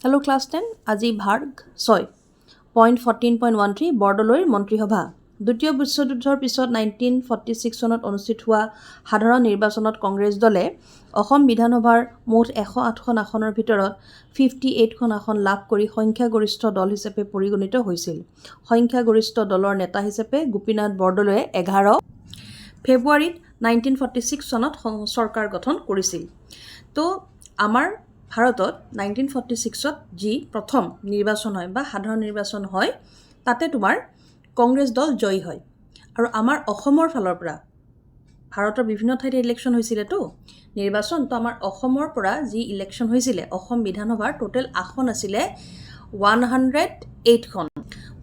Hello' class 10 আজি ভাগ 6 point 14.13 বৰদলৈৰ মন্ত্ৰীসভা দ্বিতীয় বিশ্বযুদ্ধৰ পিছত 1946 চনত অনুষ্ঠিত হোৱা সাধাৰণ নিৰ্বাচনত কংগ্ৰেছ দলে অসম বিধানসভাৰ মুঠ 108খন আসনৰ ভিতৰত 58খন আসন লাভ কৰি সংখ্যাগৰিষ্ঠ দল হিচাপে পৰিগণিত হৈছিল। সংখ্যাগৰিষ্ঠ দলৰ নেতা হিচাপে গোপীনাথ বৰদলৈয়ে 11 ফেব্ৰুৱাৰীত 1946 চনত চৰকাৰ গঠন কৰিছিল। তো আমাৰ ভাৰতত 1946ত যি প্ৰথম নিৰ্বাচন হয় বা সাধাৰণ নিৰ্বাচন হয় তাতে তোমাৰ কংগ্ৰেছ দল জয়ী হয়। আৰু আমাৰ অসমৰ ফালৰ পৰা ভাৰতৰ বিভিন্ন ঠাইতে ইলেকশ্যন হৈছিলেতো নিৰ্বাচন, তো আমাৰ অসমৰ পৰা যি ইলেকশ্যন হৈছিলে অসম বিধানসভাৰ টোটেল আসন আছিলে 108খন।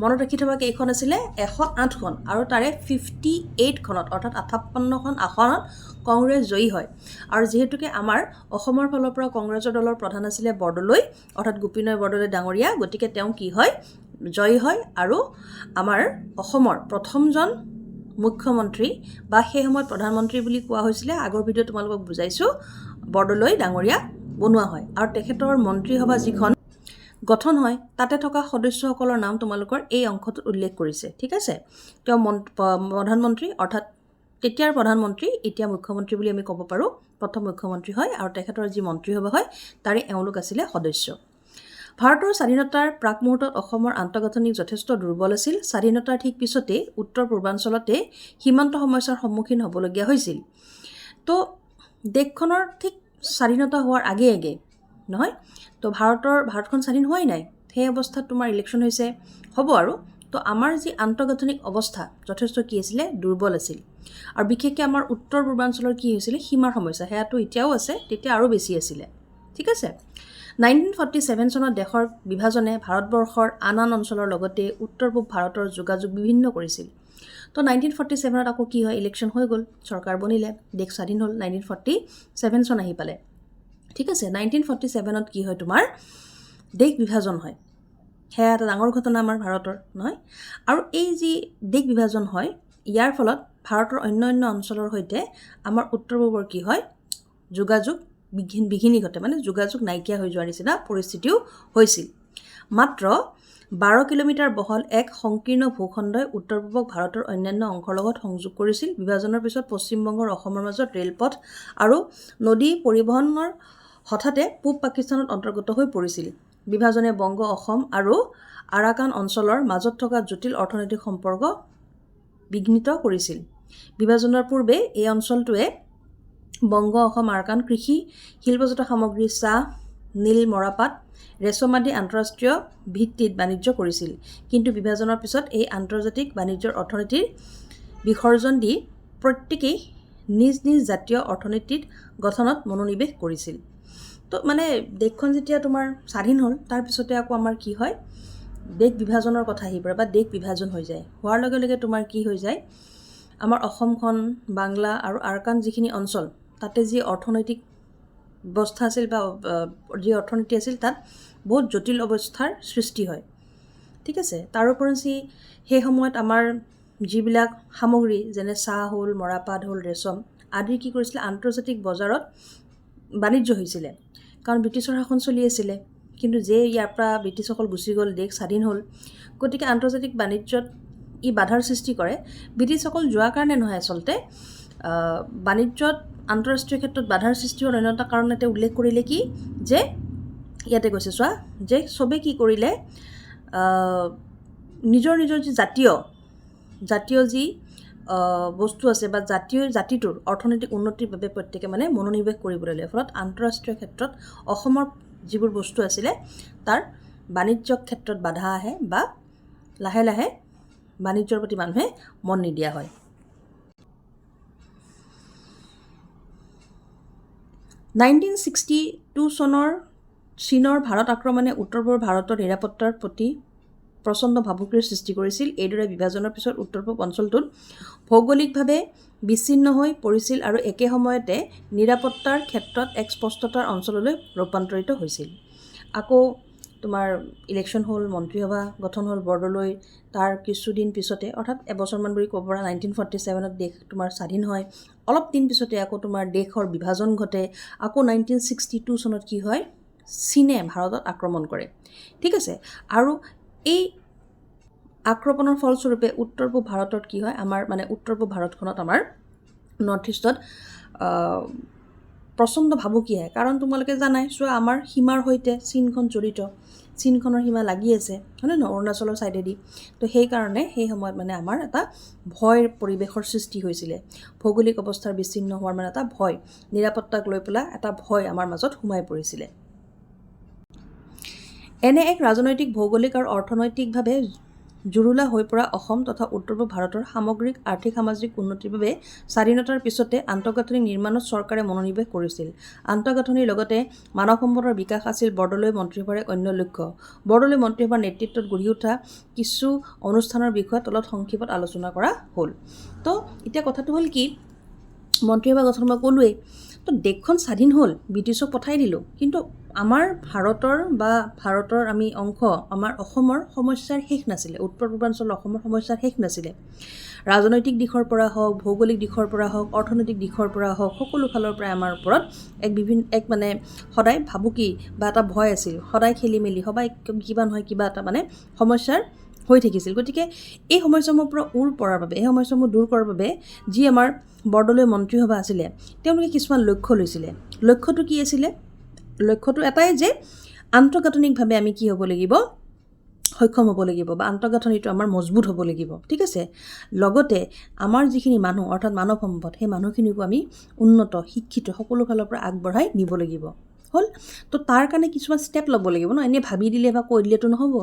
মনত ৰাখি থবা কেইখন আছিলে 108খন আৰু তাৰে 58খনত অৰ্থাৎ 58খন আসনত কংগ্ৰেছ জয়ী হয়। আৰু যিহেতুকে আমাৰ অসমৰ ফালৰ পৰা কংগ্ৰেছৰ দলৰ প্ৰধান আছিলে বৰদলৈ অৰ্থাৎ গোপীনাথ বৰদলৈ ডাঙৰীয়া, গতিকে তেওঁ কি হয় জয়ী হয় আৰু আমাৰ অসমৰ প্ৰথমজন মুখ্যমন্ত্ৰী বা সেই সময়ত প্ৰধানমন্ত্ৰী বুলি কোৱা হৈছিলে, আগৰ ভিডিঅ' তোমালোকক বুজাইছোঁ, বৰদলৈ ডাঙৰীয়া বনোৱা হয়। আৰু তেখেতৰ মন্ত্ৰীসভা যিখন গঠন হয় তাতে থকা সদস্যসকলৰ নাম তোমালোকৰ এই অংশটোত উল্লেখ কৰিছে, ঠিক আছে। তেওঁ প্ৰধানমন্ত্ৰী অৰ্থাৎ তেতিয়াৰ প্ৰধানমন্ত্ৰী এতিয়া মুখ্যমন্ত্ৰী বুলি আমি ক'ব পাৰোঁ, প্ৰথম মুখ্যমন্ত্ৰী হয় আৰু তেখেতৰ যি মন্ত্ৰীসভা হয় তাৰে এওঁলোক আছিলে সদস্য। ভাৰতৰ স্বাধীনতাৰ প্ৰাক মুহূৰ্তত অসমৰ আন্তঃগাঁথনি যথেষ্ট দুৰ্বল আছিল। স্বাধীনতাৰ ঠিক পিছতে উত্তৰ পূৰ্বাঞ্চলতে সীমান্ত সমস্যাৰ সন্মুখীন হ'বলগীয়া হৈছিল। তো দেশখনৰ ঠিক স্বাধীনতা হোৱাৰ আগে নহয়, তো ভাৰতখন স্বাধীন হোৱাই নাই, সেই অৱস্থাত তোমাৰ ইলেকশ্যন হৈছে হ'ব আৰু। তো আমাৰ যি আন্তঃগাঁথনিক অৱস্থা যথেষ্ট কি আছিলে দুৰ্বল আছিল। আৰু বিশেষকৈ আমাৰ উত্তৰ পূৰ্বাঞ্চলৰ কি হৈছিলে সীমাৰ সমস্যা, সেয়াটো এতিয়াও আছে, তেতিয়া আৰু বেছি আছিলে, ঠিক আছে। 1947 চনত দেশৰ বিভাজনে ভাৰতবৰ্ষৰ আন অঞ্চলৰ লগতে উত্তৰ পূব ভাৰতৰ যোগাযোগ বিভিন্ন কৰিছিল। তো 1947ত আকৌ কি হয় ইলেকশ্যন হৈ গ'ল, চৰকাৰ বনিলে, দেশ স্বাধীন হ'ল, 1947 চন আহি পালে, ঠিক আছে। 1947ত কি হয় তোমাৰ দেশ বিভাজন হয়, সেয়া এটা ডাঙৰ ঘটনা আমাৰ ভাৰতৰ নহয়। আৰু এই যি দেশ বিভাজন হয় ইয়াৰ ফলত ভাৰতৰ অন্য অঞ্চলৰ সৈতে আমাৰ উত্তৰ পূবৰ কি হয় যোগাযোগ বিঘিনি ঘটে, মানে যোগাযোগ নাইকিয়া হৈ যোৱাৰ নিচিনা পৰিস্থিতিও হৈছিল। মাত্ৰ 12 কিলোমিটাৰ বহল এক সংকীৰ্ণ ভূখণ্ডই উত্তৰ পূবক ভাৰতৰ অন্যান্য অংশৰ লগত সংযোগ কৰিছিল। বিভাজনৰ পিছত পশ্চিমবংগৰ অসমৰ মাজত ৰেলপথ আৰু নদী পৰিবহণৰ হঠাতে পূব পাকিস্তানত অন্তৰ্গত হৈ পৰিছিল। বিভাজনে বংগ, অসম আৰু আৰাকান অঞ্চলৰ মাজত থকা জটিল অৰ্থনৈতিক সম্পৰ্ক বিঘ্নিত কৰিছিল। বিভাজনৰ পূৰ্বে এই অঞ্চলটোৱে বংগ, অসম, আৰাকান কৃষি, শিল্পজাত সামগ্ৰী, চাহ, নীল, মৰাপাট, ৰেচম আদি আন্তঃৰাষ্ট্ৰীয় ভিত্তিত বাণিজ্য কৰিছিল। কিন্তু বিভাজনৰ পিছত এই আন্তৰ্জাতিক বাণিজ্যৰ অৰ্থনীতিৰ বিসৰ্জন দি প্ৰত্যেকেই নিজ নিজ জাতীয় অৰ্থনীতিত গঠনত মনোনিৱেশ কৰিছিল। তো মানে দেশখন যেতিয়া তোমাৰ স্বাধীন হ'ল তাৰপিছতে আকৌ আমাৰ কি হয় দেশ বিভাজনৰ কথা আহি পৰে বা দেশ বিভাজন হৈ যায়। হোৱাৰ লগে লগে তোমাৰ কি হৈ যায় আমাৰ অসমখন, বাংলা আৰু আৰাকান যিখিনি অঞ্চল তাতে যি অৰ্থনৈতিক ব্যৱস্থা আছিল বা যি অৰ্থনীতি আছিল তাত বহুত জটিল অৱস্থাৰ সৃষ্টি হয়, ঠিক আছে। তাৰোপৰি সেই সময়ত আমাৰ যিবিলাক সামগ্ৰী যেনে চাহ হ'ল, মৰাপাট হ'ল, ৰেচম আদি কি কৰিছিলে আন্তৰ্জাতিক বজাৰত বাণিজ্য হৈছিলে, কাৰণ ব্ৰিটিছৰ শাসন চলি আছিলে। কিন্তু যে ইয়াৰ পৰা ব্ৰিটিছসকল গুচি গ'ল, দেশ স্বাধীন হ'ল, গতিকে আন্তৰ্জাতিক বাণিজ্যত ই বাধাৰ সৃষ্টি কৰে। ব্ৰিটিছসকল যোৱাৰ কাৰণে নহয়, আচলতে বাণিজ্যত আন্তঃৰাষ্ট্ৰীয় ক্ষেত্ৰত বাধাৰ সৃষ্টি হোৱাৰ অন্য এটা কাৰণ এটা উল্লেখ কৰিলে কি যে ইয়াতে কৈছে চোৱা যে চবে কি কৰিলে নিজৰ যি জাতীয় যি বস্তু আছে বা জাতিটোৰ অৰ্থনৈতিক উন্নতিৰ বাবে প্ৰত্যেকে মানে মনোনিৱেশ কৰিবলৈ ল'লে। ফলত আন্তঃৰাষ্ট্ৰীয় ক্ষেত্ৰত অসমৰ যিবোৰ বস্তু আছিলে তাৰ বাণিজ্য ক্ষেত্ৰত বাধা আহে বা লাহে লাহে বাণিজ্যৰ প্ৰতি মানুহে মন নিদিয়া হয়। 1962 চনৰ চীনৰ ভাৰত আক্ৰমণে উত্তৰ পূবৰ ভাৰতৰ নিৰাপত্তাৰ প্ৰতি প্ৰচণ্ড ভাবুকিৰ সৃষ্টি কৰিছিল। এইদৰে বিভাজনৰ পিছত উত্তৰ পূব অঞ্চলটোত ভৌগোলিকভাৱে বিচ্ছিন্ন হৈ পৰিছিল আৰু একে সময়তে নিৰাপত্তাৰ ক্ষেত্ৰত এক স্পষ্টতাৰ অঞ্চললৈ ৰূপান্তৰিত হৈছিল। আকৌ তোমাৰ ইলেকশ্যন হ'ল, মন্ত্ৰীসভা গঠন হ'ল বৰদলৈ, তাৰ কিছুদিন পিছতে অৰ্থাৎ এবছৰমান বুলি ক'ব পৰা 1947ত দেশ তোমাৰ স্বাধীন হয়। অলপ দিন পিছতে আকৌ তোমাৰ দেশৰ বিভাজন ঘটে। আকৌ 1962 চনত কি হয় চীনে ভাৰতত আক্ৰমণ কৰে, ঠিক আছে। আৰু এই আক্ৰমণৰ ফলস্বৰূপে উত্তৰ পূব ভাৰতত কি হয়, আমাৰ মানে উত্তৰ পূব ভাৰতখনত আমাৰ নৰ্থ ইষ্টত প্ৰচণ্ড ভাবুকি আহে। কাৰণ তোমালোকে জানাই, চোৱা আমাৰ সীমাৰ সৈতে চীনখন জড়িত, চীনখনৰ সীমা লাগি আছে, হয়নে নহয়, অৰুণাচলৰ ছাইডেদি। তো সেইকাৰণে সেই সময়ত মানে আমাৰ এটা ভয়ৰ পৰিৱেশৰ সৃষ্টি হৈছিলে। ভৌগোলিক অৱস্থাৰ বিচ্ছিন্ন হোৱাৰ মানে এটা ভয়, নিৰাপত্তাক লৈ পেলাই এটা ভয় আমাৰ মাজত সোমাই পৰিছিলে। এনে এক ৰাজনৈতিক, ভৌগোলিক আৰু অৰ্থনৈতিকভাৱে জুৰুলা হৈ পৰা অসম তথা উত্তৰ পূব ভাৰতৰ সামগ্ৰিক আৰ্থিক সামাজিক উন্নতিৰ বাবে স্বাধীনতাৰ পিছতে আন্তঃগাঁথনি নিৰ্মাণত চৰকাৰে মনোনিৱেশ কৰিছিল। আন্তঃগাঁথনিৰ লগতে মানৱ সম্পদৰ বিকাশ আছিল বৰদলৈ মন্ত্ৰীসভাৰ এক অন্য লক্ষ্য। বৰদলৈ মন্ত্ৰীসভাৰ নেতৃত্বত গঢ়ি উঠা কিছু অনুষ্ঠানৰ বিষয়ে তলত সংক্ষেপত আলোচনা কৰা হ'ল। তো এতিয়া কথাটো হ'ল কি, মন্ত্ৰীসভা গঠন মই ক'লোৱেই। তো দেশখন স্বাধীন হ'ল, ব্ৰিটিছক পঠাই দিলোঁ, কিন্তু আমাৰ ভাৰতৰ আমি অংশ, আমাৰ অসমৰ সমস্যাৰ শেষ নাছিলে, উত্তৰ পূৰ্বাঞ্চলৰ অসমৰ সমস্যাৰ শেষ নাছিলে। ৰাজনৈতিক দিশৰ পৰা হওক, ভৌগোলিক দিশৰ পৰা হওক, অৰ্থনৈতিক দিশৰ পৰা হওক, সকলো ফালৰ পৰাই আমাৰ ওপৰত এক মানে সদায় ভাবুকি বা এটা ভয় আছিল, সদায় খেলি মেলি, সদায় কিবা নহয় কিবা এটা মানে সমস্যাৰ হৈ থাকিছিল। গতিকে এই সমস্যাসমূহৰ পৰা এই সমস্যাসমূহ দূৰ কৰাৰ বাবে যি আমাৰ বৰদলৈ মন্ত্ৰীসভা আছিলে, তেওঁলোকে কিছুমান লক্ষ্য লৈছিলে। লক্ষ্যটো কি আছিলে? লক্ষ্যটো এটাই যে আন্তঃগাঁথনিকভাৱে আমি কি হ'ব লাগিব, সক্ষম হ'ব লাগিব, বা আন্তঃগাঁথনিটো আমাৰ মজবুত হ'ব লাগিব, ঠিক আছে। লগতে আমাৰ যিখিনি মানুহ, অৰ্থাৎ মানৱ সম্পদ, সেই মানুহখিনিকো আমি উন্নত, শিক্ষিত, সকলো ফালৰ পৰা আগবঢ়াই নিব লাগিব। হ'ল। তো তাৰ কাৰণে কিছুমান ষ্টেপ ল'ব লাগিব ন, এনেই ভাবি দিলে বা কৈ দিলেতো নহ'ব।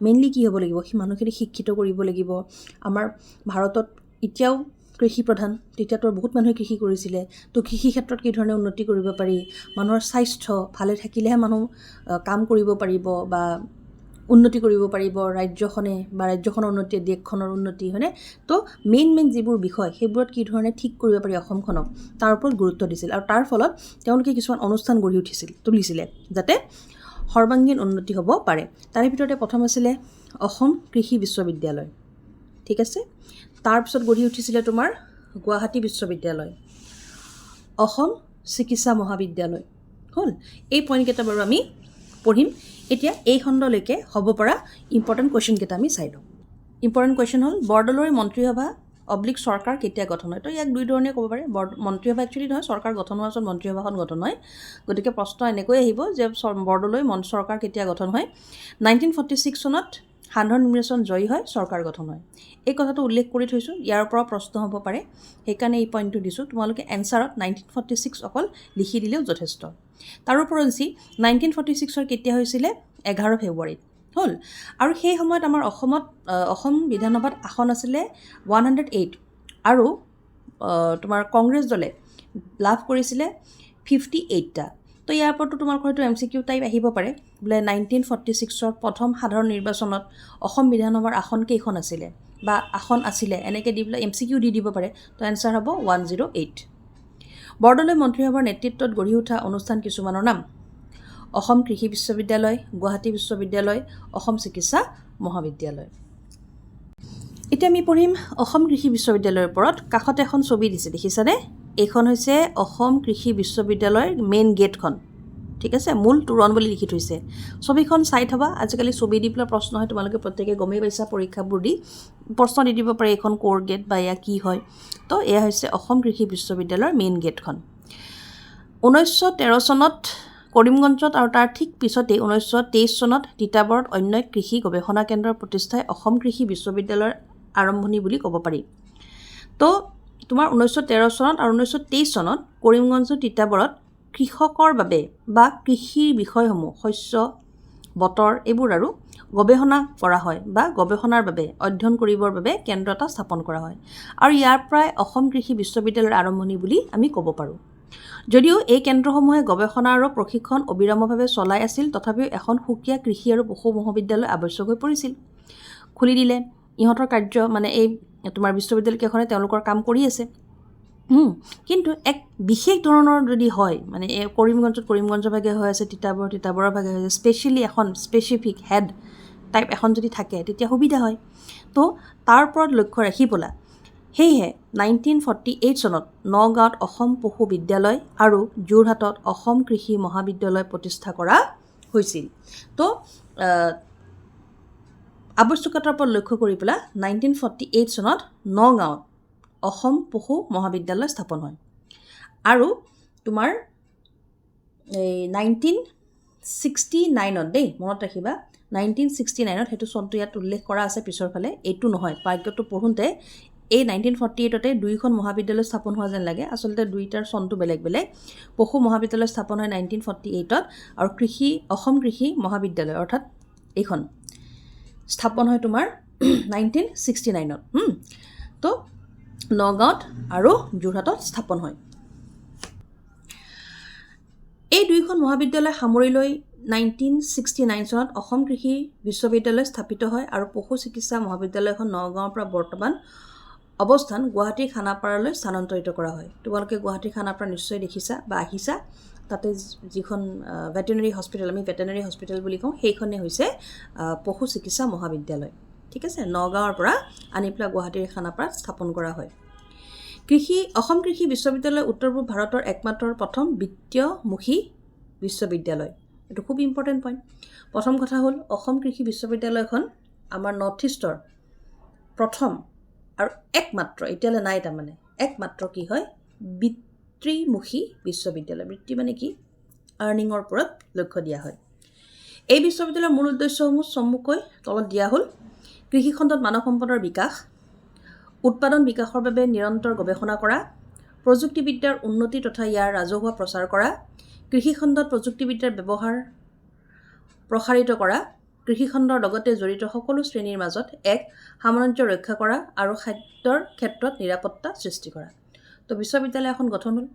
মেইনলি কি হ'ব লাগিব, সেই মানুহখিনি শিক্ষিত কৰিব লাগিব। আমাৰ ভাৰতত এতিয়াও কৃষি প্ৰধান, তেতিয়াতো বহুত মানুহে কৃষি কৰিছিলে। তো কৃষি ক্ষেত্ৰত কি ধৰণে উন্নতি কৰিব পাৰি, মানুহৰ স্বাস্থ্য ভালে থাকিলেহে মানুহ কাম কৰিব পাৰিব বা উন্নতি কৰিব পাৰিব ৰাজ্যখনে, বা ৰাজ্যখনৰ উন্নতি দেশখনৰ উন্নতি, হয়নে। তো মেইন যিবোৰ বিষয়, সেইবোৰত কি ধৰণে ঠিক কৰিব পাৰি অসমখনক, তাৰ ওপৰত গুৰুত্ব দিছিল। আৰু তাৰ ফলত তেওঁলোকে কিছুমান অনুষ্ঠান গঢ়ি তুলিছিলে যাতে সৰ্বাংগীন উন্নতি হ'ব পাৰে। তাৰে ভিতৰতে প্ৰথম আছিলে অসম কৃষি বিশ্ববিদ্যালয়, ঠিক আছে। তাৰপিছত গঢ়ি উঠিছিলে তোমাৰ গুৱাহাটী বিশ্ববিদ্যালয়, অসম চিকিৎসা মহাবিদ্যালয়। হ'ল। এই পইণ্টকেইটা বাৰু আমি পঢ়িম। এতিয়া এই খণ্ডলৈকে হ'ব পৰা ইম্পৰ্টেণ্ট কুৱেশ্যনকেইটা আমি চাই লওঁ। ইম্পৰ্টেণ্ট কুৱেশ্যন হ'ল, বৰদলৈ মন্ত্ৰীসভা / চৰকাৰ কেতিয়া গঠন হয়? তো ইয়াক দুই ধৰণে ক'ব পাৰে। মন্ত্ৰীসভা একচুৱেলি নহয়, চৰকাৰ গঠন হোৱাৰ পিছত মন্ত্ৰীসভাখন গঠন হয়। গতিকে প্ৰশ্ন এনেকৈ আহিব যে বৰদলৈ চৰকাৰ কেতিয়া গঠন হয়? 1946 চনত সাধাৰণ নিৰ্বাচন জয়ী হয়, চৰকাৰ গঠন হয়। এই কথাটো উল্লেখ কৰি থৈছোঁ, ইয়াৰ পৰা প্ৰশ্ন হ'ব পাৰে, সেইকাৰণে এই পইণ্টটো দিছোঁ। তোমালোকে এনচাৰত 1946 অকল লিখি দিলেও যথেষ্ট। তাৰোপৰি 1946 কেতিয়া হৈছিলে? 11 ফেব্ৰুৱাৰীত। হ'ল। আৰু সেই সময়ত আমাৰ অসম বিধানসভাত আসন আছিলে 108, আৰু তোমাৰ কংগ্ৰেছ দলে লাভ কৰিছিলে 58টা। তো ইয়াৰ ওপৰতো তোমালোকৰ হয়তো MCQ টাইপ আহিব পাৰে, বোলে 1946 প্ৰথম সাধাৰণ নিৰ্বাচনত অসম বিধানসভাৰ আসন কেইখন আছিলে, বা আসন আছিলে, এনেকৈ দি পেলাই MCQ দি দিব পাৰে। তো এনচাৰ হ'ব 108। বৰদলৈ মন্ত্ৰীসভাৰ নেতৃত্বত গঢ়ি উঠা অনুষ্ঠান কিছুমানৰ নাম: অসম কৃষি বিশ্ববিদ্যালয়, গুৱাহাটী বিশ্ববিদ্যালয়, অসম চিকিৎসা মহাবিদ্যালয়। এতিয়া আমি পঢ়িম অসম কৃষি বিশ্ববিদ্যালয়ৰ ওপৰত। কাষতে এখন ছবি দিছে, দেখিছানে? এইখন হৈছে অসম কৃষি বিশ্ববিদ্যালয়ৰ মেইন গেটখন, ঠিক আছে। মূল তোৰণ বুলি লিখি থৈছে। ছবিখন চাই থবা। আজিকালি ছবি দি পেলাই প্ৰশ্ন হয়, তোমালোকে প্ৰত্যেকে গমেই পাইছা, পৰীক্ষাবোৰ দি প্ৰশ্ন দি দিব পাৰে, এইখন ক'ৰ গেট বা এয়া কি হয়। তো এয়া হৈছে অসম কৃষি বিশ্ববিদ্যালয়ৰ মেইন গেটখন। 1913 চনত কৰিমগঞ্জত, আৰু তাৰ ঠিক পিছতেই 1923 চনত তিতাবৰত অন্য এক কৃষি গৱেষণা কেন্দ্ৰৰ প্ৰতিষ্ঠাই অসম কৃষি বিশ্ববিদ্যালয়ৰ আৰম্ভণি বুলি ক'ব পাৰি। তো তোমাৰ 1913 চনত আৰু 1923 চনত কৰিমগঞ্জৰ তিতাবৰত কৃষকৰ বাবে বা কৃষিৰ বিষয়সমূহ, শস্য, বতৰ, এইবোৰ আৰু গৱেষণা কৰা হয়, বা গৱেষণাৰ বাবে অধ্যয়ন কৰিবৰ বাবে কেন্দ্ৰ এটা স্থাপন কৰা হয়। আৰু ইয়াৰ পৰাই অসম কৃষি বিশ্ববিদ্যালয়ৰ আৰম্ভণি বুলি আমি ক'ব পাৰোঁ। যদিও এই কেন্দ্ৰসমূহে গৱেষণা আৰু প্ৰশিক্ষণ অবিৰামভাৱে চলাই আছিল, তথাপিও এখন সুকীয়া কৃষি আৰু পশু মহাবিদ্যালয় আৱশ্যক হৈ পৰিছিল। খুলি দিলে ইহঁতৰ কাৰ্য, মানে এই তোমাৰ বিশ্ববিদ্যালয়কেইখনে তেওঁলোকৰ কাম কৰি আছে। কিন্তু এক বিশেষ ধৰণৰ যদি হয়, মানে এই কৰিমগঞ্জৰ ভাগে হৈ আছে, তিতাবৰৰ ভাগে হৈ আছে, স্পেচিয়েলি এখন স্পেচিফিক হেড টাইপ এখন যদি থাকে, তেতিয়া সুবিধা হয়। তো তাৰ ওপৰত লক্ষ্য ৰাখি পেলাই সেয়েহে 1948 চনত নগাঁৱত অসম পশু বিদ্যালয় আৰু যোৰহাটত অসম কৃষি মহাবিদ্যালয় প্ৰতিষ্ঠা কৰা হৈছিল। তো আৱশ্যকতাৰ ওপৰত লক্ষ্য কৰি পেলাই 1948 চনত নগাঁৱত অসম পশু মহাবিদ্যালয় স্থাপন হয়। আৰু তোমাৰ এই 1969ত দেই মনত ৰাখিবা, 1969ত সেইটো চনটো ইয়াত উল্লেখ কৰা আছে পিছৰ ফালে, এইটো নহয়। পাৰ্যটো পঢ়োঁতে এই 1948তে দুইখন মহাবিদ্যালয় স্থাপন হোৱা যেন লাগে, আচলতে দুইটাৰ চনটো বেলেগ বেলেগ। পশু মহাবিদ্যালয় স্থাপন হয় 1948ত, আৰু অসম কৃষি মহাবিদ্যালয় অৰ্থাৎ এইখন স্থাপন হয় তোমাৰ 1969ত। তো নগাঁৱত আৰু যোৰহাটত স্থাপন হয়। এই দুইখন মহাবিদ্যালয় সামৰি লৈ 1969 চনত অসম কৃষি বিশ্ববিদ্যালয় স্থাপিত হয়, আৰু পশু চিকিৎসা মহাবিদ্যালয়খন নগাঁৱৰ পৰা বৰ্তমান অৱস্থান গুৱাহাটীৰ খানাপাৰালৈ স্থানান্তৰিত কৰা হয়। তোমালোকে গুৱাহাটীৰ খানাপাৰা নিশ্চয় দেখিছা বা আহিছা। তাতে যিখন ভেটেনেৰী হস্পিটেল, আমি ভেটেনেৰী হস্পিটেল বুলি কওঁ, সেইখনেই হৈছে পশু চিকিৎসা মহাবিদ্যালয়। ঠিক আছে, নগাঁৱৰ পৰা আনি পেলাই গুৱাহাটীৰ খানাপাৰাত স্থাপন কৰা হয়। অসম কৃষি বিশ্ববিদ্যালয় উত্তৰ পূব ভাৰতৰ একমাত্ৰ প্ৰথম বিত্তীয়মুখী বিশ্ববিদ্যালয়। এইটো খুব ইম্পৰ্টেণ্ট পইণ্ট। প্ৰথম কথা হ'ল অসম কৃষি বিশ্ববিদ্যালয়খন আমাৰ নৰ্থ ইষ্টৰ প্ৰথম আৰু একমাত্ৰ, এতিয়ালৈ নাই তাৰমানে, একমাত্ৰ কি হয় বৃত্তিমুখী বিশ্ববিদ্যালয়। বৃত্তি মানে কি? আৰ্নিঙৰ ওপৰত লক্ষ্য দিয়া হয়। এই বিশ্ববিদ্যালয়ৰ মূল উদ্দেশ্যসমূহ চমুকৈ তলত দিয়া হ'ল: কৃষিখণ্ডত মানৱ সম্পদৰ বিকাশ, উৎপাদন বিকাশৰ বাবে নিৰন্তৰ গৱেষণা কৰা, প্ৰযুক্তিবিদ্যাৰ উন্নতি তথা ইয়াৰ ৰাজহুৱা প্ৰচাৰ কৰা, কৃষিখণ্ডত প্ৰযুক্তিবিদ্যাৰ ব্যৱহাৰ প্ৰসাৰিত কৰা, কৃষিখণ্ডৰ লগতে জড়িত সকলো শ্ৰেণীৰ মাজত এক সামঞ্জস্য ৰক্ষা কৰা, আৰু খাদ্যৰ ক্ষেত্ৰত নিৰাপত্তা সৃষ্টি কৰা। তো বিশ্ববিদ্যালয় এখন গঠন হ'ল।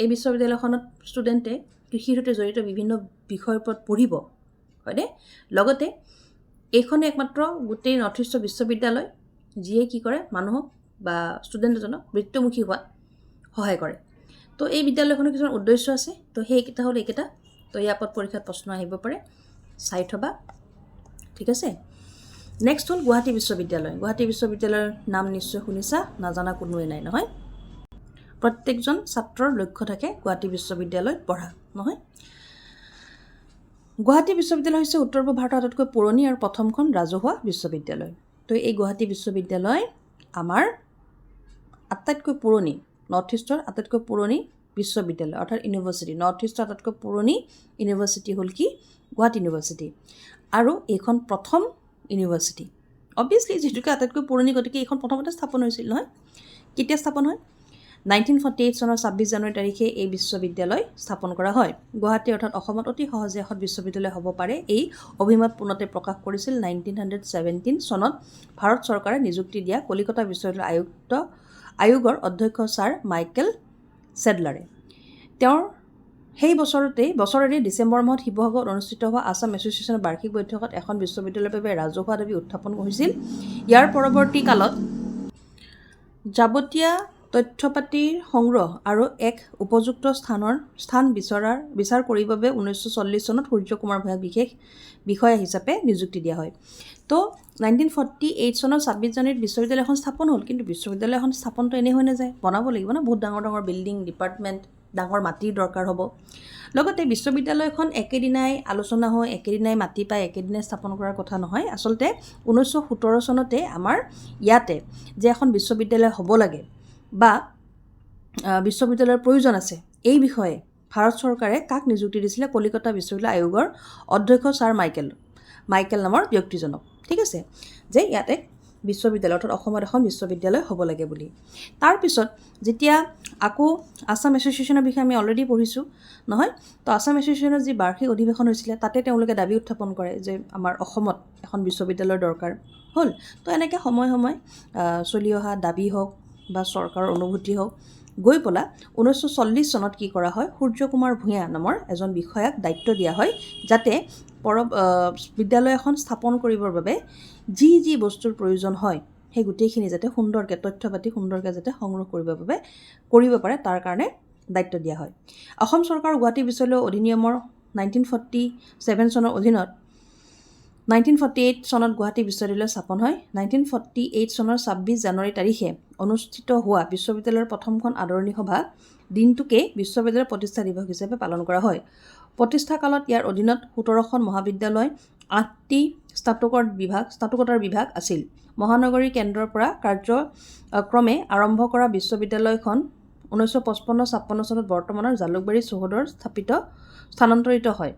এই বিশ্ববিদ্যালয়খনত ষ্টুডেণ্টে কৃষিৰ সৈতে জড়িত বিভিন্ন বিষয়ৰ ওপৰত পঢ়িব, হয়নে? লগতে এইখনে একমাত্ৰ গোটেই নৰ্থ ইষ্টৰ বিশ্ববিদ্যালয় যিয়ে কি কৰে, মানুহক বা ষ্টুডেণ্ট এজনক বৃত্তিমুখী হোৱাত সহায় কৰে। তো এই বিদ্যালয়খনৰ কিছুমান উদ্দেশ্য আছে। তো সেইকেইটা হ'ল এইকেইটা। তো ইয়াৰ ওপৰত পৰীক্ষাত প্ৰশ্ন আহিব পাৰে, চাই থবা। ঠিক আছে। নেক্সট হ'ল গুৱাহাটী বিশ্ববিদ্যালয়। গুৱাহাটী বিশ্ববিদ্যালয়ৰ নাম নিশ্চয় শুনিছা, নাজানা কোনোৱে নাই, নহয়? প্ৰত্যেকজন ছাত্ৰৰ লক্ষ্য থাকে গুৱাহাটী বিশ্ববিদ্যালয়ত পঢ়া, নহয়? গুৱাহাটী বিশ্ববিদ্যালয় হৈছে উত্তৰ পূব ভাৰতৰ আটাইতকৈ পুৰণি আৰু প্ৰথমখন ৰাজহুৱা বিশ্ববিদ্যালয়। তো এই গুৱাহাটী বিশ্ববিদ্যালয় আমাৰ আটাইতকৈ পুৰণি, নৰ্থ ইষ্টৰ আটাইতকৈ পুৰণি বিশ্ববিদ্যালয় অৰ্থাৎ ইউনিভাৰ্চিটি। নৰ্থ ইষ্টৰ আটাইতকৈ পুৰণি ইউনিভাৰ্চিটি হ'ল কি? গুৱাহাটী ইউনিভাৰ্চিটি। আৰু এইখন প্ৰথম ইউনিভাৰ্চিটি। অবভিয়াছলি যিহেতুকে আটাইতকৈ পুৰণি, গতিকে এইখন প্ৰথমতে স্থাপন হৈছিল, নহয়? কেতিয়া স্থাপন হয়? 1948 চনৰ 26 জানুৱাৰী তাৰিখে এই বিশ্ববিদ্যালয় স্থাপন কৰা হয়। গুৱাহাটী অৰ্থাৎ অসমত অতি সহজে এখন বিশ্ববিদ্যালয় হ'ব পাৰে, এই অভিমত পোনতে প্ৰকাশ কৰিছিল 1917 চনত ভাৰত চৰকাৰে নিযুক্তি দিয়া কলিকতা বিশ্ববিদ্যালয় আয়োগৰ অধ্যক্ষ ছাৰ মাইকেল ছেডলাৰে। তেওঁৰ সেই বছৰৰে ডিচেম্বৰ মাহত শিৱসাগৰত অনুষ্ঠিত হোৱা আছাম এছ'চিয়েশ্যনৰ বাৰ্ষিক বৈঠকত এখন বিশ্ববিদ্যালয়ৰ বাবে ৰাজহুৱা দাবী উত্থাপন হৈছিল। ইয়াৰ পৰৱৰ্তী কালত যাৱতীয় তথ্যপাতিৰ সংগ্ৰহ আৰু এক উপযুক্ত স্থান বিচাৰ কৰিবৰ বাবে 1940 চনত সূৰ্য কুমাৰ ভূঞাক বিশেষ বিষয়া হিচাপে নিযুক্তি দিয়া হয়। তো 1948 চনৰ 26 জানুৱাৰীত বিশ্ববিদ্যালয়খন স্থাপন হ'ল। কিন্তু বিশ্ববিদ্যালয়খন স্থাপনটো এনেই হৈ নাযায়, বনাব লাগিব না, বহুত ডাঙৰ ডাঙৰ বিল্ডিং, ডিপাৰ্টমেণ্ট, ডাঙৰ মাটিৰ দৰকাৰ হ'ব। লগতে বিশ্ববিদ্যালয়খন একেদিনাই আলোচনা হৈ, একেদিনাই মাটি পাই, একেদিনাই স্থাপন কৰাৰ কথা নহয়। আচলতে 1917 চনতে আমাৰ ইয়াতে যে এখন বিশ্ববিদ্যালয় হ'ব লাগে বা বিশ্ববিদ্যালয়ৰ প্ৰয়োজন আছে, এই বিষয়ে ভাৰত চৰকাৰে কাক নিযুক্তি দিছিলে? কলিকতা বিশ্ববিদ্যালয় আয়োগৰ অধ্যক্ষ ছাৰ মাইকেল নামৰ ব্যক্তিজনক। ঠিক আছে, যে ইয়াতে বিশ্ববিদ্যালয় অৰ্থাৎ অসমত এখন বিশ্ববিদ্যালয় হ'ব লাগে বুলি। তাৰপিছত যেতিয়া আকৌ আছাম এছ'চিয়েশ্যনৰ বিষয়ে আমি অলৰেডি পঢ়িছোঁ, নহয়? তো আছাম এছ'চিয়েশ্যনৰ যি বাৰ্ষিক অধিৱেশন হৈছিলে, তাতে তেওঁলোকে দাবী উত্থাপন কৰে যে আমাৰ অসমত এখন বিশ্ববিদ্যালয়ৰ দৰকাৰ হ'ল। তো এনেকৈ সময়ে চলি অহা দাবী হওক বা চৰকাৰৰ অনুভূতি হওক, গৈ পেলাই 1940 চনত কি কৰা হয়? সূৰ্য কুমাৰ ভূঞা নামৰ এজন বিষয়াক দায়িত্ব দিয়া হয়, যাতে বিদ্যালয় এখন স্থাপন কৰিবৰ বাবে যি বস্তুৰ প্ৰয়োজন হয়, সেই গোটেইখিনি যাতে সুন্দৰকৈ তথ্যপাতি সুন্দৰকৈ যাতে সংগ্ৰহ কৰিব পাৰে, তাৰ কাৰণে দায়িত্ব দিয়া হয়। অসম চৰকাৰৰ গুৱাহাটী বিশ্ববিদ্যালয় অধিনিয়মৰ 1947 চনৰ অধীনত 1948 চনত গুৱাহাটী বিশ্ববিদ্যালয় স্থাপন হয়। 1948 চনৰ 26 জানুৱাৰী তাৰিখে অনুষ্ঠিত হোৱা বিশ্ববিদ্যালয়ৰ প্ৰথমখন আদৰণি সভা দিনটোকে বিশ্ববিদ্যালয় প্ৰতিষ্ঠা দিৱস হিচাপে পালন কৰা হয়। প্ৰতিষ্ঠা কালত ইয়াৰ অধীনত 17খন মহাবিদ্যালয়, 8টি স্নাতকোত্তৰ বিভাগ আছিল। মহানগৰী কেন্দ্ৰৰ পৰা কাৰ্যক্ৰমে আৰম্ভ কৰা বিশ্ববিদ্যালয়খন 1955-56 চনত বৰ্তমানৰ জালুকবাৰী চৌহদত স্থানান্তৰিত হয়।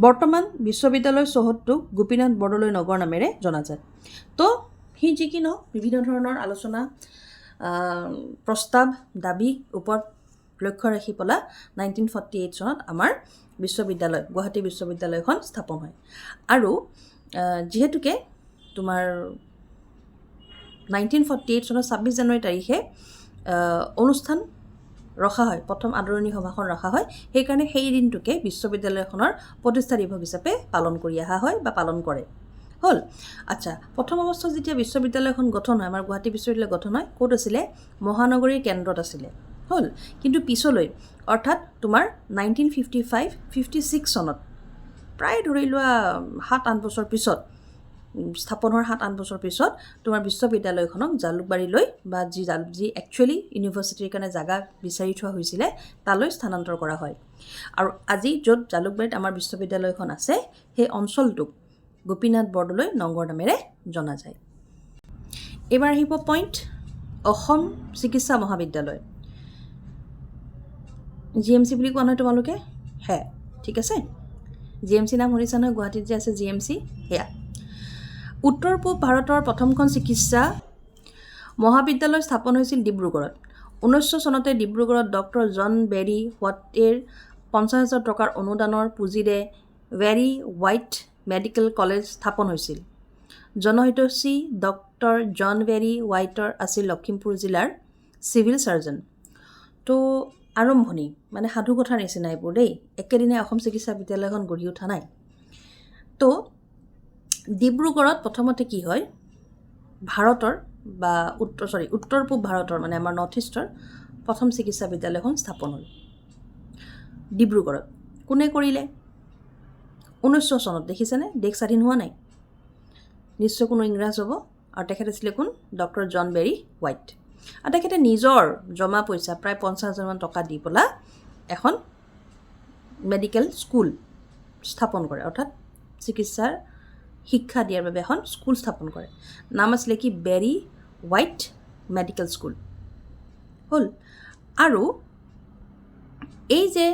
বৰ্তমান বিশ্ববিদ্যালয় চৌহদটো গোপীনাথ বৰদলৈ নগৰ নামেৰে জনাজাত। তো সি যি কি নহওক বিভিন্ন ধৰণৰ আলোচনা প্ৰস্তাৱ দাবী ওপৰত লক্ষ্য ৰাখি পেলাই 1948 চনত আমাৰ বিশ্ববিদ্যালয় গুৱাহাটী বিশ্ববিদ্যালয়খন স্থাপন হয়। আৰু যিহেতুকে তোমাৰ 1948 চনৰ 26 জানুৱাৰী তাৰিখে অনুষ্ঠান ৰখা হয়, প্ৰথম আদৰণি সভাখন ৰখা হয়, সেইকাৰণে সেই দিনটোকে বিশ্ববিদ্যালয়খনৰ প্ৰতিষ্ঠা দিৱস হিচাপে পালন কৰি অহা হয় বা পালন কৰে। হ'ল। আচ্ছা, প্ৰথম অৱস্থাত যেতিয়া বিশ্ববিদ্যালয়খন গঠন হয়, আমাৰ গুৱাহাটী বিশ্ববিদ্যালয় গঠন হয়, ক'ত আছিলে? মহানগৰীৰ কেন্দ্ৰত আছিলে। হ'ল। কিন্তু পিছলৈ অৰ্থাৎ তোমাৰ 1955-56 চনত প্ৰায় ধৰি লোৱা 7-8 বছৰ পিছত, স্থাপন হোৱাৰ 7-8 বছৰ পিছত তোমাৰ বিশ্ববিদ্যালয়খনক জালুকবাৰীলৈ বা যি একচুৱেলি ইউনিভাৰ্চিটিৰ কাৰণে জাগা বিচাৰি থোৱা হৈছিলে তালৈ স্থানান্তৰ কৰা হয়। আৰু আজি য'ত জালুকবাৰীত আমাৰ বিশ্ববিদ্যালয়খন আছে সেই অঞ্চলটোক গোপীনাথ বৰদলৈ নগৰ নামেৰে জনা যায়। এইবাৰ আহিব পইণ্ট, অসম চিকিৎসা মহাবিদ্যালয়। GMC বুলি কোৱা নহয় তোমালোকে? ঠিক আছে। GMC নাম শুনিছা নহয়, গুৱাহাটীত যে আছে GMC, সেয়া। উত্তৰ পূব ভাৰতৰ প্ৰথমখন চিকিৎসা মহাবিদ্যালয় স্থাপন হৈছিল ডিব্ৰুগড়ত। 1900 চনতে ডিব্ৰুগড়ত ডক্টৰ জন বেৰী হোৱাইটেৰ 50,000 টকাৰ অনুদানৰ পুঁজিৰে বেৰী হোৱাইট মেডিকেল কলেজ স্থাপন হৈছিল। জনহিতৈষী ডক্টৰ জন বেৰী হোৱাইটৰ আছিল লখিমপুৰ জিলাৰ চিভিল ছাৰ্জন। তো আৰম্ভণি মানে সাধু কথাৰ নিচিনা এইবোৰ দেই, একেদিনে অসম চিকিৎসা বিদ্যালয়খন গঢ়ি উঠা নাই। তো ডিব্ৰুগড়ত প্ৰথমতে কি হয়, ভাৰতৰ বা উত্তৰ পূব ভাৰতৰ মানে আমাৰ নৰ্থ ইষ্টৰ প্ৰথম চিকিৎসা বিদ্যালয়খন স্থাপন হ'ল ডিব্ৰুগড়ত। কোনে কৰিলে? 1900 চনত। দেখিছেনে? দেশ স্বাধীন হোৱা নাই, নিশ্চয় কোনো ইংৰাজ হ'ব। আৰু তেখেত আছিলে কোন? ডক্টৰ জন বেৰী হোৱাইট। আৰু তেখেতে নিজৰ জমা পইচা প্ৰায় 50,000 টকা দি পেলাই এখন মেডিকেল স্কুল স্থাপন কৰে, অৰ্থাৎ চিকিৎসাৰ শিক্ষা দিয়াৰ বাবে এখন স্কুল স্থাপন কৰে। নাম আছিলে কি? Barry white medical school. হ'ল। আৰু এই যে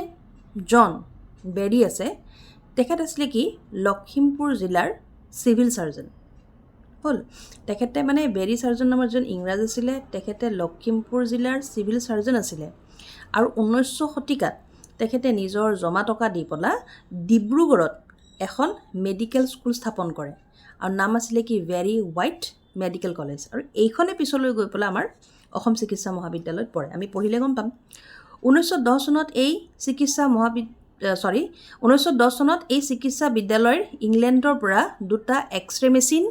জন বেৰী আছে, তেখেত আছিলে কি? লখিমপুৰ জিলাৰ চিভিল ছাৰ্জন। হ'ল। তেখেতে মানে বেৰী ছাৰ্জন নামৰ এজন ইংৰাজ আছিলে, তেখেতে লখিমপুৰ জিলাৰ চিভিল ছাৰ্জন আছিলে। আৰু 1900 শতিকাত তেখেতে নিজৰ জমা টকা দি পেলাই ডিব্ৰুগড়ত এখন মেডিকেল স্কুল স্থাপন কৰে, আৰু নাম আছিলে কি? Barry white medical college. আৰু এইখনে পিছলৈ গৈ পেলাই আমাৰ অসম চিকিৎসা মহাবিদ্যালয়ত পৰে। আমি পঢ়িলে গম পাম। 1910 চনত এই চিকিৎসা বিদ্যালয়ৰ ইংলেণ্ডৰ পৰা 2টা এক্স-ৰে মেচিন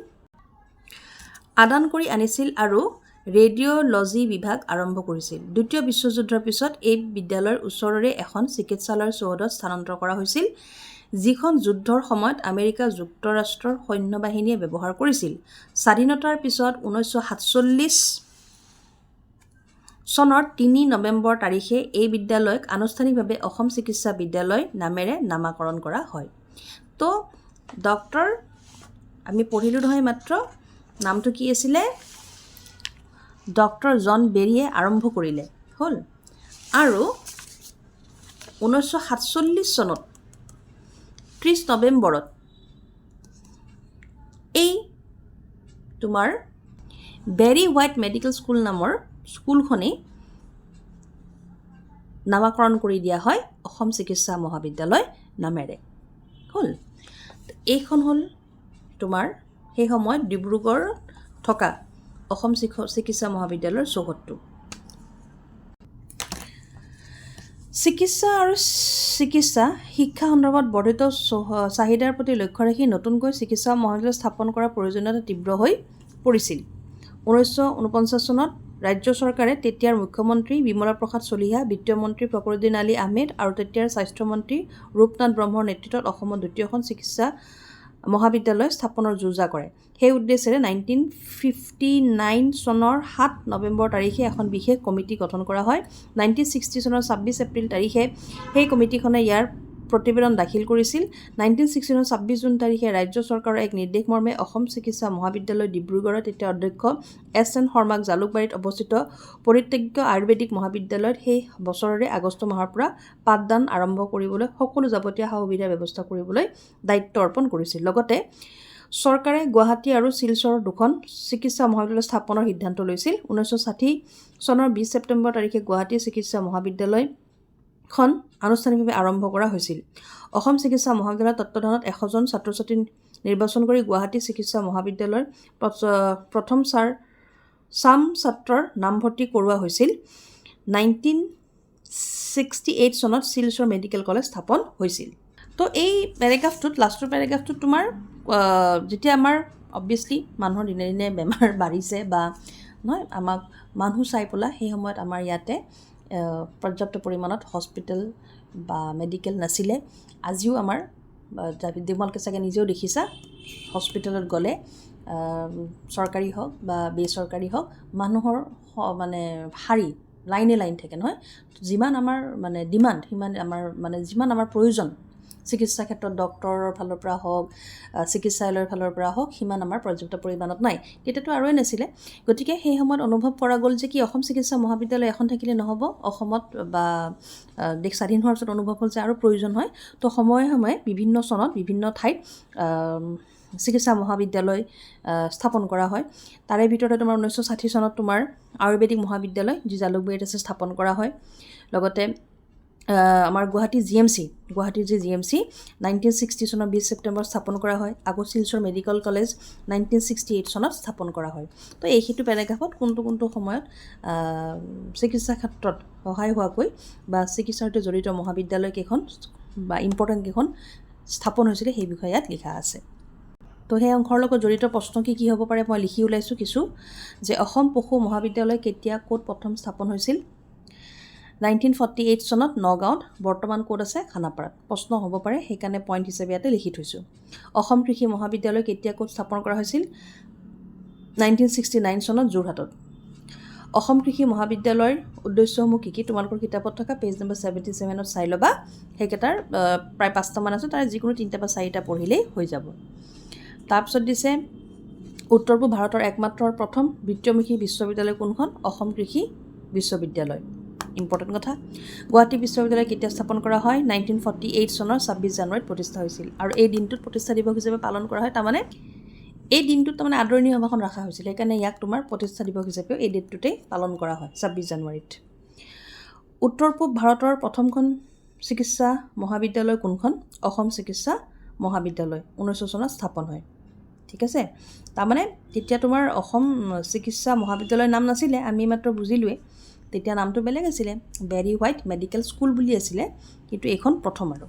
আদান কৰি আনিছিল আৰু ৰেডিঅ'লজি বিভাগ আৰম্ভ কৰিছিল। দ্বিতীয় বিশ্বযুদ্ধৰ পিছত এই বিদ্যালয়ৰ ওচৰৰে এখন চিকিৎসালয়ৰ চৌহদত স্থানান্তৰ কৰা হৈছিল, যিখন যুদ্ধৰ সময়ত আমেৰিকা যুক্তৰাষ্ট্ৰৰ সৈন্যবাহিনীয়ে ব্যৱহাৰ কৰিছিল। স্বাধীনতাৰ পিছত 1947 চনৰ 3 নৱেম্বৰ তাৰিখে এই বিদ্যালয়ক আনুষ্ঠানিকভাৱে অসম চিকিৎসা বিদ্যালয় নামেৰে নামাকৰণ কৰা হয়। তো ডক্টৰ আমি পঢ়িলোঁ নহয় মাত্ৰ, নামটো কি আছিলে? ডক্টৰ জন বেৰীয়ে আৰম্ভ কৰিলে। হ'ল। আৰু 1947 চনত 30 নৱেম্বৰত এই তোমাৰ বেৰী হোৱাইট মেডিকেল স্কুল নামৰ স্কুলখনেই নামাকৰণ কৰি দিয়া হয় অসম চিকিৎসা মহাবিদ্যালয় নামেৰে। হ'ল। এইখন হ'ল তোমাৰ সেই সময়ত ডিব্ৰুগড়ত থকা অসম চিকিৎসা মহাবিদ্যালয়ৰ চৌহদটো। চিকিৎসা আৰু চিকিৎসা শিক্ষা সন্দৰ্ভত বৰ্ধিত চাহিদাৰ প্ৰতি লক্ষ্য ৰাখি নতুনকৈ চিকিৎসা মহাবিদ্যালয় স্থাপন কৰাৰ প্ৰয়োজনীয়তা তীব্ৰ হৈ পৰিছিল। 1949 চনত ৰাজ্য চৰকাৰে তেতিয়াৰ মুখ্যমন্ত্ৰী বিমলা প্ৰসাদ চলিহা, বিত্ত মন্ত্ৰী ফখৰুদ্দিন আলী আহমেদ আৰু তেতিয়াৰ স্বাস্থ্যমন্ত্ৰী ৰূপনাথ ব্ৰহ্মৰ নেতৃত্বত অসমত দ্বিতীয়খন চিকিৎসা মহাবিদ্যালয় স্থাপনৰ যোজা কৰে। সেই উদ্দেশ্যেৰে 1959 চনৰ 7 নৱেম্বৰ তাৰিখে এখন বিশেষ কমিটি গঠন কৰা হয়। 1960 চনৰ 26 এপ্ৰিল তাৰিখে সেই কমিটিখনে ইয়াৰ প্ৰতিবেদন দাখিল কৰিছিল। 1960 চনৰ 26 জুন তাৰিখে ৰাজ্য চৰকাৰৰ এক নিৰ্দেশ মৰ্মে অসম চিকিৎসা মহাবিদ্যালয় ডিব্ৰুগড়ৰ তেতিয়া অধ্যক্ষ SN শৰ্মাক জালুকবাৰীত অৱস্থিত পৰিত্যাজ্য আয়ুৰ্বেদিক মহাবিদ্যালয়ত সেই বছৰৰে আগষ্ট মাহৰ পৰা পাঠদান আৰম্ভ কৰিবলৈ সকলো যাৱতীয় সা সুবিধাৰ ব্যৱস্থা কৰিবলৈ দায়িত্ব অৰ্পণ কৰিছিল। লগতে চৰকাৰে গুৱাহাটী আৰু শিলচৰৰ দুখন চিকিৎসা মহাবিদ্যালয় স্থাপনৰ সিদ্ধান্ত লৈছিল। 1960 চনৰ 20 ছেপ্টেম্বৰ তাৰিখে গুৱাহাটী চিকিৎসা মহাবিদ্যালয়খন আনুষ্ঠানিকভাৱে আৰম্ভ কৰা হৈছিল। অসম চিকিৎসা মহাবিদ্যালয়ৰ তত্ত্বাৱধানত 100জন ছাত্ৰ ছাত্ৰী নিৰ্বাচন কৰি গুৱাহাটী চিকিৎসা মহাবিদ্যালয়ৰ প্ৰথম চাম ছাত্ৰৰ নামভৰ্তি কৰোৱা হৈছিল। 1968 চনত শিলচৰ মেডিকেল কলেজ স্থাপন হৈছিল। তো এই পেৰাগ্ৰাফটোত লাষ্টৰ পেৰাগ্ৰাফটোত তোমাৰ যেতিয়া আমাৰ অবভিয়াছলি মানুহৰ দিনে দিনে বেমাৰ বাঢ়িছে বা নহয় আমাক মানুহ চাই পেলাই সেই সময়ত আমাৰ ইয়াতে পৰ্যাপ্ত পৰিমাণত হস্পিটেল বা মেডিকেল নাছিলে। আজিও আমাৰ তোমালোকে চাগে নিজেও দেখিছা হস্পিটেলত গ'লে চৰকাৰী হওক বা বেচৰকাৰী হওক মানুহৰ মানে শাৰী লাইনে লাইন থাকে নহয়। যিমান আমাৰ মানে ডিমাণ্ড সিমান আমাৰ মানে যিমান আমাৰ প্ৰয়োজন চিকিৎসা ক্ষেত্ৰত ডক্টৰৰ ফালৰ পৰা হওক চিকিৎসালয়ৰ ফালৰ পৰা হওক সিমান আমাৰ পৰ্যাপ্ত পৰিমাণত নাই। তেতিয়াতো আৰুৱে নাছিলে। গতিকে সেই সময়ত অনুভৱ কৰা গ'ল যে কি অসম চিকিৎসা মহাবিদ্যালয় এখন থাকিলে নহ'ব। অসমত বা দেশ স্বাধীন হোৱাৰ পিছত অনুভৱ হ'ল যে আৰু প্ৰয়োজন হয়। তো সময়ে সময়ে বিভিন্ন চনত বিভিন্ন ঠাইত চিকিৎসা মহাবিদ্যালয় স্থাপন কৰা হয়। তাৰে ভিতৰতে তোমাৰ 1960 চনত তোমাৰ আয়ুৰ্বেদিক মহাবিদ্যালয় যি জালুকবাৰীত আছে স্থাপন কৰা হয়। লগতে আমাৰ গুৱাহাটীৰ যি GMC 1960 চনৰ 20 ছেপ্টেম্বৰ স্থাপন কৰা হয়। আকৌ শিলচৰ মেডিকেল কলেজ 1968 চনত স্থাপন কৰা হয়। তো এইটো পেৰাগ্ৰাফত কোনটো সময়ত চিকিৎসা ক্ষেত্ৰত সহায় হোৱাকৈ বা চিকিৎসাৰ সৈতে জড়িত মহাবিদ্যালয় কেইখন বা ইম্পৰ্টেণ্ট কেইখন স্থাপন হৈছিলে সেই বিষয়ে ইয়াত লিখা আছে। তো সেই অংশৰ লগত জড়িত প্ৰশ্ন কি হ'ব পাৰে মই লিখি ওলাইছোঁ কিছু, যে অসম পশু মহাবিদ্যালয় কেতিয়া ক'ত প্ৰথম স্থাপন হৈছিল? 1948 চনত নগাঁৱত, বৰ্তমান ক'ত আছে? খানাপাৰাত। প্ৰশ্ন হ'ব পাৰে সেইকাৰণে পইণ্ট হিচাপে ইয়াতে লিখি থৈছোঁ। অসম কৃষি মহাবিদ্যালয় কেতিয়া ক'ত স্থাপন কৰা হৈছিল? 1969 চনত যোৰহাটত। অসম কৃষি মহাবিদ্যালয়ৰ উদ্দেশ্যসমূহ কি? তোমালোকৰ কিতাপত থকা পেজ নম্বৰ 77ত চাই ল'বা। সেইকেইটাৰ প্ৰায় 5টামান আছে, তাৰে যিকোনো 3টা বা 4টা পঢ়িলেই হৈ যাব। তাৰপিছত দিছে উত্তৰ পূব ভাৰতৰ একমাত্ৰ প্ৰথম বৃত্তিমুখী বিশ্ববিদ্যালয় কোনখন? অসম কৃষি বিশ্ববিদ্যালয়। ইম্পৰ্টেণ্ট কথা। গুৱাহাটী বিশ্ববিদ্যালয় কেতিয়া স্থাপন কৰা হয়? 1948 চনৰ 26 জানুৱাৰীত প্ৰতিষ্ঠা হৈছিল। আৰু এই দিনটোত প্ৰতিষ্ঠা দিৱস হিচাপে পালন কৰা হয়। তাৰমানে এই দিনটোত তাৰমানে আদৰণি সভাখন ৰখা হৈছিল। সেইকাৰণে ইয়াক তোমাৰ প্ৰতিষ্ঠা দিৱস হিচাপেও এই ডেটটোতেই পালন কৰা হয় 26 জানুৱাৰীত। উত্তৰ পূব ভাৰতৰ প্ৰথমখন চিকিৎসা মহাবিদ্যালয় কোনখন? অসম চিকিৎসা মহাবিদ্যালয় 1900 চনত স্থাপন হয়। ঠিক আছে। তাৰমানে তেতিয়া তোমাৰ অসম চিকিৎসা মহাবিদ্যালয়ৰ নাম নাছিলে, আমি মাত্ৰ বুজিলোৱে। তেতিয়া নামটো বেলেগ আছিলে, বেৰী হোৱাইট মেডিকেল স্কুল বুলি আছিলে, কিন্তু এইখন প্ৰথম আৰু।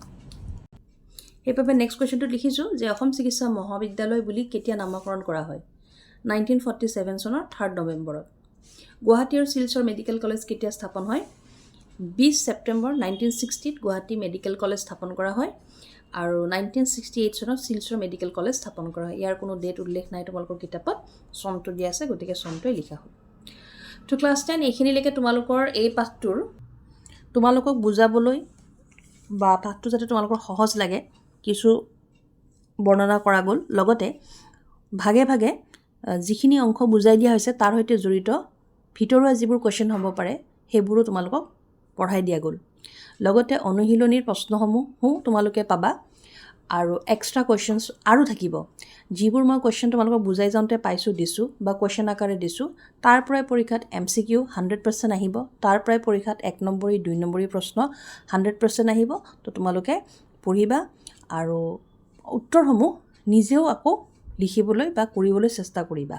সেইবাবে নেক্সট কুৱেশ্যনটোত লিখিছোঁ যে অসম চিকিৎসা মহাবিদ্যালয় বুলি কেতিয়া নামকৰণ কৰা হয়? 1947 চনৰ 3 নৱেম্বৰত। গুৱাহাটী আৰু শিলচৰ মেডিকেল কলেজ কেতিয়া স্থাপন হয়? 20 ছেপ্টেম্বৰ 1960ত গুৱাহাটী মেডিকেল কলেজ স্থাপন কৰা হয়। আৰু 1968 চনত শিলচৰ মেডিকেল কলেজ স্থাপন কৰা হয়। ইয়াৰ কোনো ডেট উল্লেখ নাই তোমালোকৰ কিতাপত, চনটো দিয়া আছে, গতিকে চনটোৱে লিখা হ'ল। তো ক্লাছ 10 এইখিনিলৈকে তোমালোকৰ এই পাঠটোৰ তোমালোকক বুজাবলৈ বা পাঠটো যাতে তোমালোকৰ সহজ লাগে কিছু বৰ্ণনা কৰা গ'ল। লগতে ভাগে ভাগে যিখিনি অংশ বুজাই দিয়া হৈছে তাৰ সৈতে জড়িত ভিতৰুৱা যিবোৰ কুৱেশ্যন হ'ব পাৰে সেইবোৰো তোমালোকক পঢ়াই দিয়া গ'ল। লগতে অনুশীলনীৰ প্ৰশ্নসমূহো তোমালোকে পাবা আৰু এক্সট্ৰা কুৱেশ্যনছ আৰু থাকিব, যিবোৰ মই কুৱেশ্যন তোমালোকক বুজাই যাওঁতে দিছোঁ বা কুৱেশ্যন আকাৰে দিছোঁ, তাৰ পৰাই পৰীক্ষাত MCQ 100% আহিব। তাৰ পৰাই পৰীক্ষাত 1 নম্বৰী 2 নম্বৰী প্ৰশ্ন 100% আহিব। তো তোমালোকে পঢ়িবা আৰু উত্তৰসমূহ নিজেও আকৌ লিখিবলৈ বা কৰিবলৈ চেষ্টা কৰিবা।